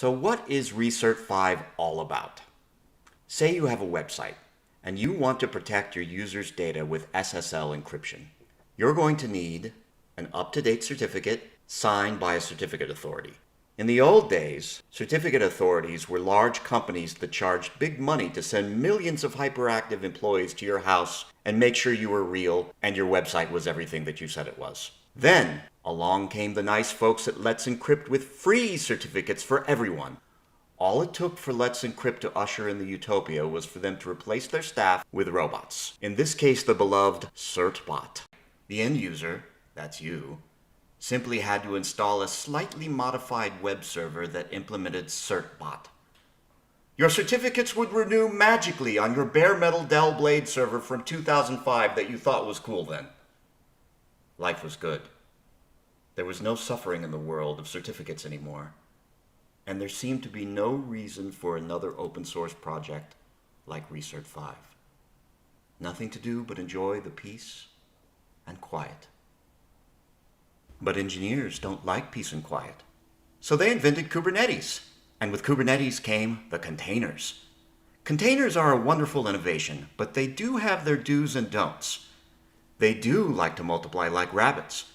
So what is Recert 5 all about? Say you have a website and you want to protect your users' data with SSL encryption. You're going to need an up-to-date certificate signed by a certificate authority. In the old days, certificate authorities were large companies that charged big money to send millions of hyperactive employees to your house and make sure you were real and your website was everything that you said it was. Then, along came the nice folks at Let's Encrypt with free certificates for everyone. All it took for Let's Encrypt to usher in the utopia was for them to replace their staff with robots. In this case, the beloved Cert bot. The end user, that's you, simply had to install a slightly modified web server that implemented Cert bot. Your certificates would renew magically on your bare metal Dell Blade server from 2005 that you thought was cool then. Life was good. There was no suffering in the world of certificates anymore. And there seemed to be no reason for another open source project like Recert 5. Nothing to do but enjoy the peace and quiet. But engineers don't like peace and quiet. So they invented Kubernetes. And with Kubernetes came the containers. Containers are a wonderful innovation, but they do have their do's and don'ts. They do like to multiply like rabbits.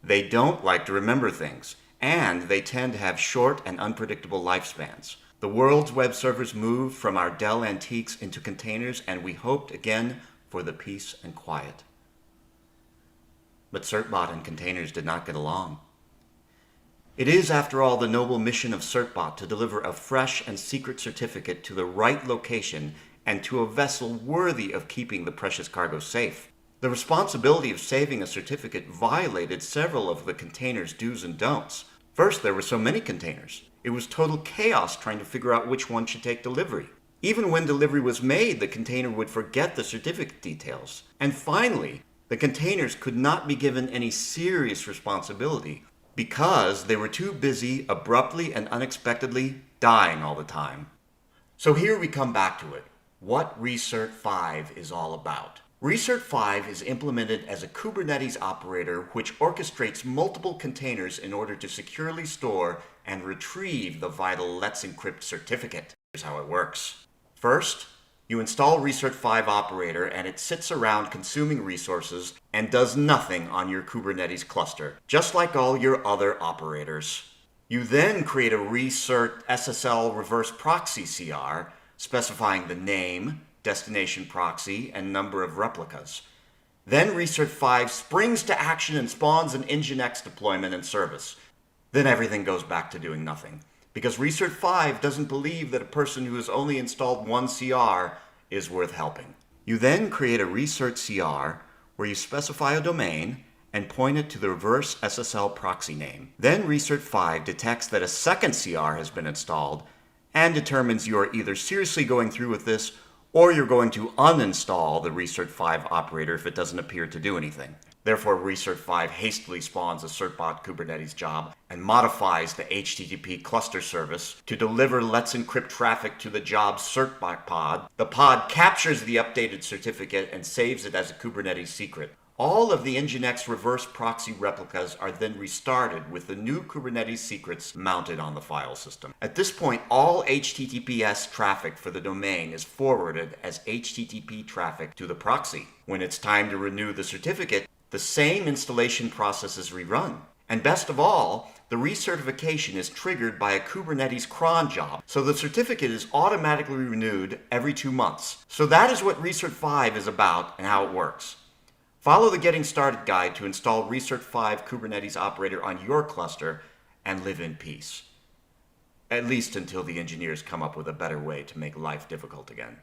They don't like to remember things. And they tend to have short and unpredictable lifespans. The world's web servers moved from our Dell antiques into containers, and we hoped again for the peace and quiet. But CertBot and containers did not get along. It is, after all, the noble mission of CertBot to deliver a fresh and secret certificate to the right location and to a vessel worthy of keeping the precious cargo safe. The responsibility of saving a certificate violated several of the container's do's and don'ts. First, there were so many containers. It was total chaos trying to figure out which one should take delivery. Even when delivery was made, the container would forget the certificate details. And finally, the containers could not be given any serious responsibility because they were too busy abruptly and unexpectedly dying all the time. So here we come back to it. What Recert 5 is all about. Recert 5 is implemented as a Kubernetes operator which orchestrates multiple containers in order to securely store and retrieve the vital Let's Encrypt certificate. Here's how it works. First, you install Recert 5 operator and it sits around consuming resources and does nothing on your Kubernetes cluster, just like all your other operators. You then create a Recert SSL reverse proxy CR specifying the name, destination proxy, and number of replicas. Then Recert 5 springs to action and spawns an Nginx deployment and service. Then everything goes back to doing nothing, because Recert 5 doesn't believe that a person who has only installed one CR is worth helping. You then create a Recert CR where you specify a domain and point it to the reverse SSL proxy name. Then Recert 5 detects that a second CR has been installed and determines you are either seriously going through with this or you're going to uninstall the Recert 5 operator if it doesn't appear to do anything. Therefore, Recert 5 hastily spawns a CertBot Kubernetes job and modifies the HTTP cluster service to deliver Let's Encrypt traffic to the job's CertBot pod. The pod captures the updated certificate and saves it as a Kubernetes secret. All of the Nginx reverse proxy replicas are then restarted with the new Kubernetes secrets mounted on the file system. At this point, all HTTPS traffic for the domain is forwarded as HTTP traffic to the proxy. When it's time to renew the certificate, the same installation process is rerun. And best of all, the recertification is triggered by a Kubernetes cron job, so the certificate is automatically renewed every 2 months. So that is what Recert 5 is about and how it works. Follow the Getting Started guide to install Recert 5 Kubernetes operator on your cluster and live in peace. At least until the engineers come up with a better way to make life difficult again.